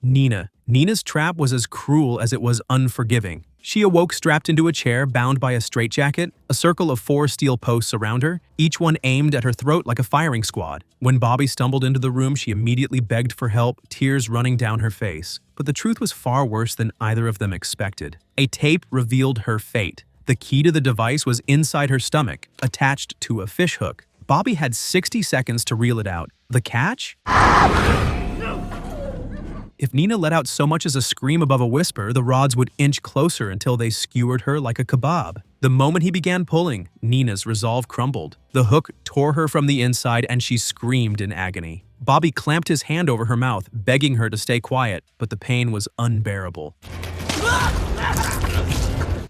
Nina's trap was as cruel as it was unforgiving. She awoke strapped into a chair, bound by a straitjacket, a circle of 4 steel posts around her, each one aimed at her throat like a firing squad. When Bobby stumbled into the room, she immediately begged for help, tears running down her face. But the truth was far worse than either of them expected. A tape revealed her fate. The key to the device was inside her stomach, attached to a fishhook. Bobby had 60 seconds to reel it out. The catch? If Nina let out so much as a scream above a whisper, the rods would inch closer until they skewered her like a kebab. The moment he began pulling, Nina's resolve crumbled. The hook tore her from the inside and she screamed in agony. Bobby clamped his hand over her mouth, begging her to stay quiet, but the pain was unbearable.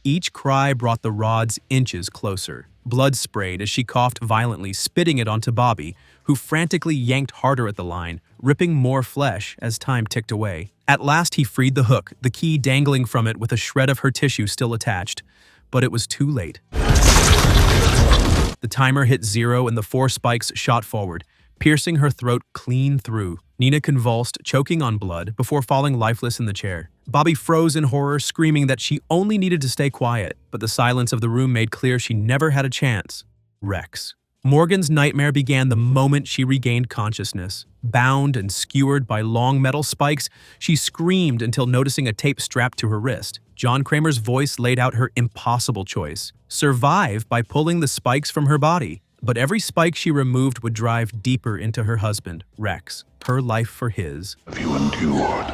Each cry brought the rods inches closer. Blood sprayed as she coughed violently, spitting it onto Bobby, who frantically yanked harder at the line, ripping more flesh as time ticked away. At last he freed the hook, the key dangling from it with a shred of her tissue still attached. But it was too late. The timer hit 0 and the 4 spikes shot forward, piercing her throat clean through. Nina convulsed, choking on blood, before falling lifeless in the chair. Bobby froze in horror, screaming that she only needed to stay quiet, but the silence of the room made clear she never had a chance. Rex. Morgan's nightmare began the moment she regained consciousness. Bound and skewered by long metal spikes, she screamed until noticing a tape strapped to her wrist. John Kramer's voice laid out her impossible choice: survive by pulling the spikes from her body. But every spike she removed would drive deeper into her husband, Rex. Her life for his. Have you endured?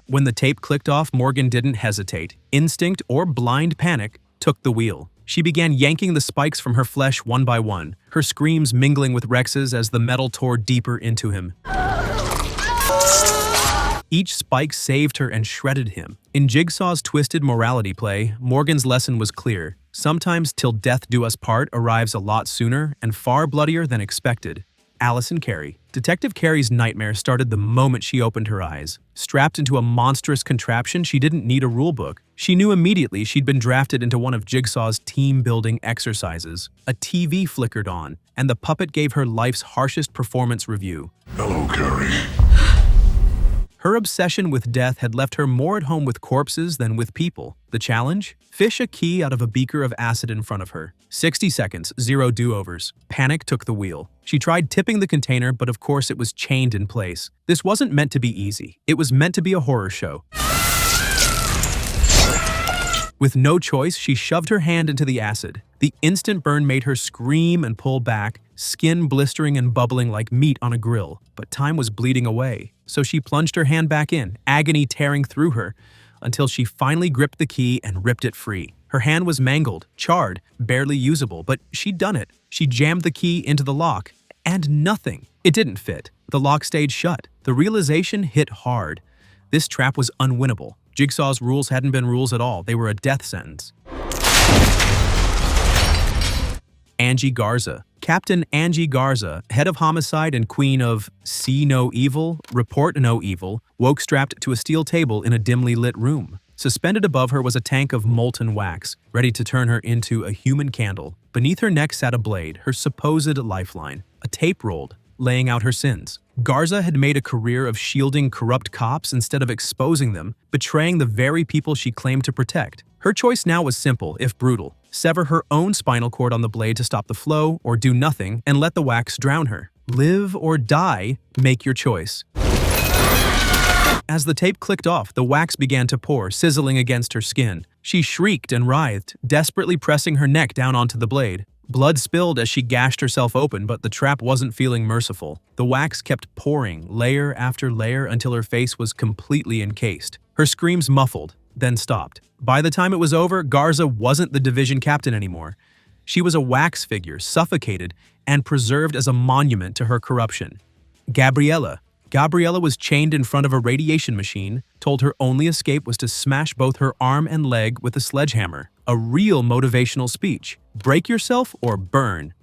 When the tape clicked off, Morgan didn't hesitate. Instinct or blind panic took the wheel. She began yanking the spikes from her flesh one by one, her screams mingling with Rex's as the metal tore deeper into him. Each spike saved her and shredded him. In Jigsaw's twisted morality play, Morgan's lesson was clear. Sometimes till death do us part arrives a lot sooner and far bloodier than expected. Allison Kerry. Detective Kerry's nightmare started the moment she opened her eyes. Strapped into a monstrous contraption, she didn't need a rulebook. She knew immediately she'd been drafted into one of Jigsaw's team-building exercises. A TV flickered on, and the puppet gave her life's harshest performance review. Hello, Kerry. Her obsession with death had left her more at home with corpses than with people. The challenge? Fish a key out of a beaker of acid in front of her. 60 seconds, 0 do-overs. Panic took the wheel. She tried tipping the container, but of course it was chained in place. This wasn't meant to be easy. It was meant to be a horror show. With no choice, she shoved her hand into the acid. The instant burn made her scream and pull back, skin blistering and bubbling like meat on a grill. But time was bleeding away, so she plunged her hand back in, agony tearing through her, until she finally gripped the key and ripped it free. Her hand was mangled, charred, barely usable, but she'd done it. She jammed the key into the lock, and nothing. It didn't fit. The lock stayed shut. The realization hit hard. This trap was unwinnable. Jigsaw's rules hadn't been rules at all. They were a death sentence. Angie Garza. Captain Angie Garza, head of homicide and queen of See No Evil, Report No Evil, woke strapped to a steel table in a dimly lit room. Suspended above her was a tank of molten wax, ready to turn her into a human candle. Beneath her neck sat a blade, her supposed lifeline. A tape rolled, laying out her sins. Garza had made a career of shielding corrupt cops instead of exposing them, betraying the very people she claimed to protect. Her choice now was simple, if brutal. Sever her own spinal cord on the blade to stop the flow, or do nothing and let the wax drown her. Live or die, make your choice. As the tape clicked off, the wax began to pour, sizzling against her skin. She shrieked and writhed, desperately pressing her neck down onto the blade. Blood spilled as she gashed herself open, but the trap wasn't feeling merciful. The wax kept pouring, layer after layer, until her face was completely encased. Her screams muffled, then stopped. By the time it was over, Garza wasn't the division captain anymore. She was a wax figure, suffocated and preserved as a monument to her corruption. Gabriela. Gabriela was chained in front of a radiation machine, told her only escape was to smash both her arm and leg with a sledgehammer. A real motivational speech. Break yourself or burn.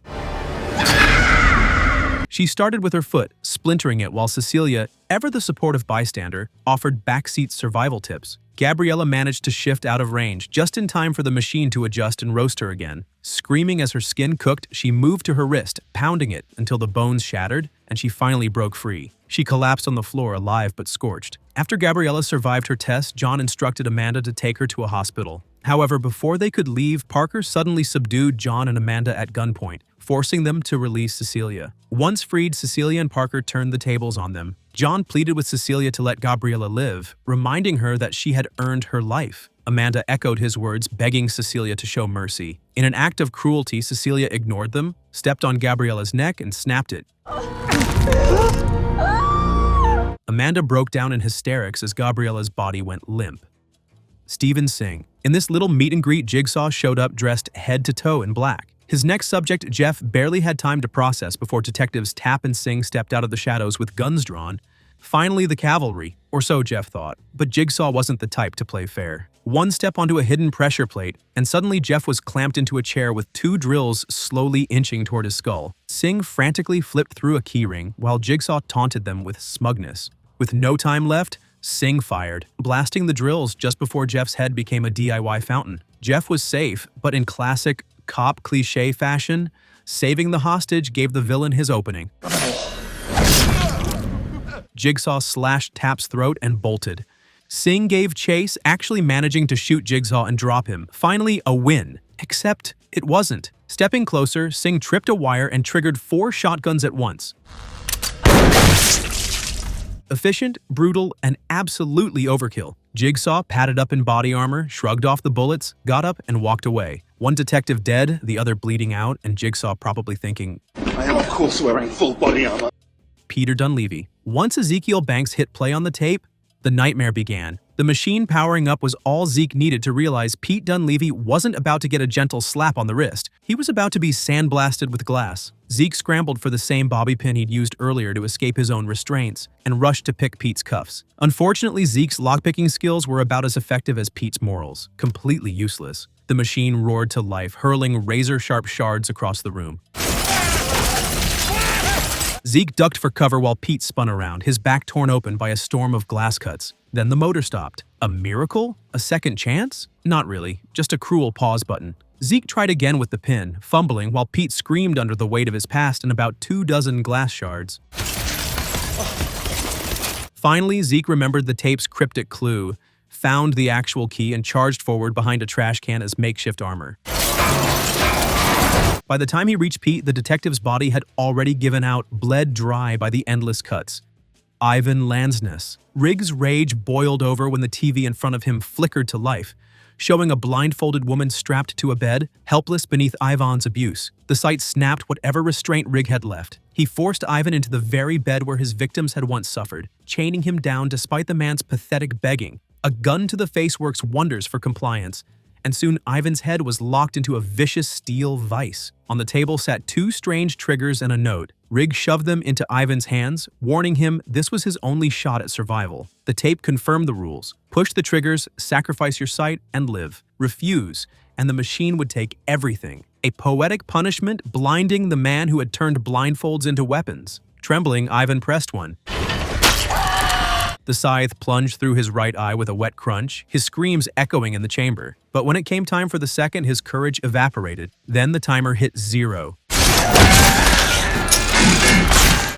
She started with her foot, splintering it while Cecilia, ever the supportive bystander, offered backseat survival tips. Gabriela managed to shift out of range just in time for the machine to adjust and roast her again. Screaming as her skin cooked, she moved to her wrist, pounding it until the bones shattered, and she finally broke free. She collapsed on the floor, alive but scorched. After Gabriela survived her test, John instructed Amanda to take her to a hospital. However, before they could leave, Parker suddenly subdued John and Amanda at gunpoint, forcing them to release Cecilia. Once freed, Cecilia and Parker turned the tables on them. John pleaded with Cecilia to let Gabriela live, reminding her that she had earned her life. Amanda echoed his words, begging Cecilia to show mercy. In an act of cruelty, Cecilia ignored them, stepped on Gabriela's neck, and snapped it. Amanda broke down in hysterics as Gabriela's body went limp. Stephen Singh. In this little meet-and-greet, Jigsaw showed up dressed head to toe in black. His next subject, Jeff, barely had time to process before detectives Tapp and Singh stepped out of the shadows with guns drawn. Finally, the cavalry, or so Jeff thought. But Jigsaw wasn't the type to play fair. One step onto a hidden pressure plate, and suddenly Jeff was clamped into a chair with 2 drills slowly inching toward his skull. Singh frantically flipped through a keyring, while Jigsaw taunted them with smugness. With no time left, Singh fired, blasting the drills just before Jeff's head became a DIY fountain. Jeff was safe, but in classic cop cliché fashion, saving the hostage gave the villain his opening. Jigsaw slashed Tapp's throat and bolted. Singh gave chase, actually managing to shoot Jigsaw and drop him. Finally, a win. Except it wasn't. Stepping closer, Singh tripped a wire and triggered 4 shotguns at once. Efficient, brutal, and absolutely overkill. Jigsaw, padded up in body armor, shrugged off the bullets, got up, and walked away. One detective dead, the other bleeding out, and Jigsaw probably thinking, I am of course wearing full body armor. Peter Dunleavy. Once Ezekiel Banks hit play on the tape, the nightmare began. The machine powering up was all Zeke needed to realize Pete Dunleavy wasn't about to get a gentle slap on the wrist. He was about to be sandblasted with glass. Zeke scrambled for the same bobby pin he'd used earlier to escape his own restraints, and rushed to pick Pete's cuffs. Unfortunately, Zeke's lockpicking skills were about as effective as Pete's morals. Completely useless. The machine roared to life, hurling razor-sharp shards across the room. Zeke ducked for cover while Pete spun around, his back torn open by a storm of glass cuts. Then the motor stopped. A miracle? A second chance? Not really, just a cruel pause button. Zeke tried again with the pin, fumbling while Pete screamed under the weight of his past and about 24 glass shards. Finally, Zeke remembered the tape's cryptic clue, found the actual key, and charged forward behind a trash can as makeshift armor. By the time he reached Pete, the detective's body had already given out, bled dry by the endless cuts. Ivan Landsness. Riggs' rage boiled over when the TV in front of him flickered to life, showing a blindfolded woman strapped to a bed, helpless beneath Ivan's abuse. The sight snapped whatever restraint Rigg had left. He forced Ivan into the very bed where his victims had once suffered, chaining him down despite the man's pathetic begging. A gun to the face works wonders for compliance, and soon Ivan's head was locked into a vicious steel vise. On the table sat 2 strange triggers and a note. Rigg shoved them into Ivan's hands, warning him this was his only shot at survival. The tape confirmed the rules. Push the triggers, sacrifice your sight, and live. Refuse, and the machine would take everything. A poetic punishment blinding the man who had turned blindfolds into weapons. Trembling, Ivan pressed one. The scythe plunged through his right eye with a wet crunch, his screams echoing in the chamber. But when it came time for the second, his courage evaporated. Then the timer hit 0.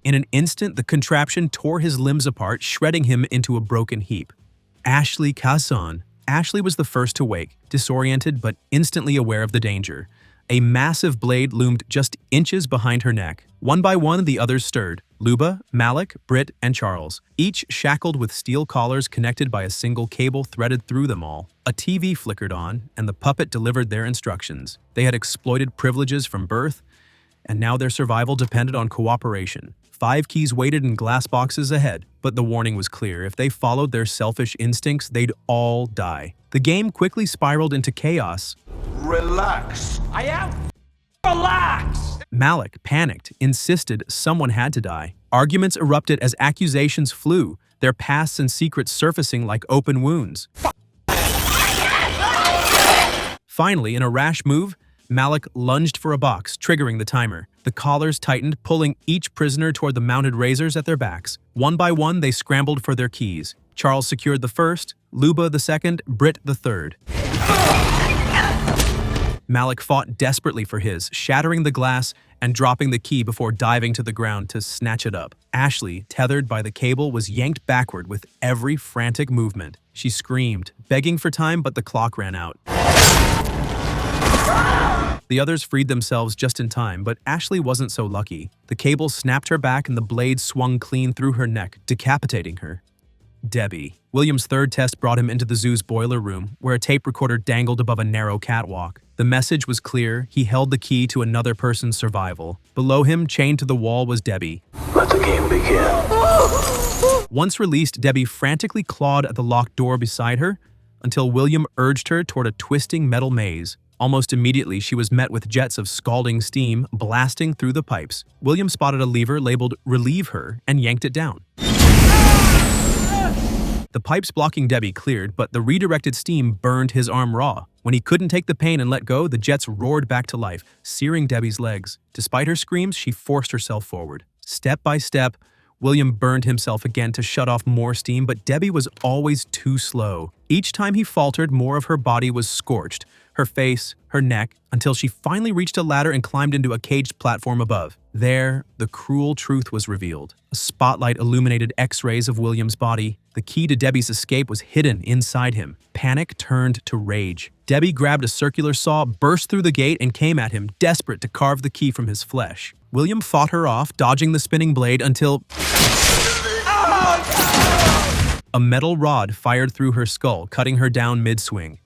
In an instant, the contraption tore his limbs apart, shredding him into a broken heap. Ashley Kazon. Ashley was the first to wake, disoriented but instantly aware of the danger. A massive blade loomed just inches behind her neck. One by one, the others stirred. Luba, Malik, Britt, and Charles, each shackled with steel collars connected by a single cable threaded through them all. A TV flickered on, and the puppet delivered their instructions. They had exploited privileges from birth, and now their survival depended on cooperation. 5 keys waited in glass boxes ahead, but the warning was clear. If they followed their selfish instincts, they'd all die. The game quickly spiraled into chaos. Relax. I am. Relax! Malik, panicked, insisted someone had to die. Arguments erupted as accusations flew, their pasts and secrets surfacing like open wounds. Finally, in a rash move, Malik lunged for a box, triggering the timer. The collars tightened, pulling each prisoner toward the mounted razors at their backs. One by one, they scrambled for their keys. Charles secured the first, Luba the second, Britt the third. Malik fought desperately for his, shattering the glass and dropping the key before diving to the ground to snatch it up. Ashley, tethered by the cable, was yanked backward with every frantic movement. She screamed, begging for time, but the clock ran out. The others freed themselves just in time, but Ashley wasn't so lucky. The cable snapped her back and the blade swung clean through her neck, decapitating her. Debbie. William's third test brought him into the zoo's boiler room, where a tape recorder dangled above a narrow catwalk. The message was clear. He held the key to another person's survival. Below him, chained to the wall, was Debbie. Let the game begin. Once released, Debbie frantically clawed at the locked door beside her until William urged her toward a twisting metal maze. Almost immediately, she was met with jets of scalding steam blasting through the pipes. William spotted a lever labeled "Relieve Her" and yanked it down. The pipes blocking Debbie cleared, but the redirected steam burned his arm raw. When he couldn't take the pain and let go, the jets roared back to life, searing Debbie's legs. Despite her screams, she forced herself forward. Step by step, William burned himself again to shut off more steam, but Debbie was always too slow. Each time he faltered, more of her body was scorched, her face, her neck, until she finally reached a ladder and climbed into a caged platform above. There, the cruel truth was revealed. A spotlight illuminated X-rays of William's body. The key to Debbie's escape was hidden inside him. Panic turned to rage. Debbie grabbed a circular saw, burst through the gate, and came at him, desperate to carve the key from his flesh. William fought her off, dodging the spinning blade until a metal rod fired through her skull, cutting her down mid-swing.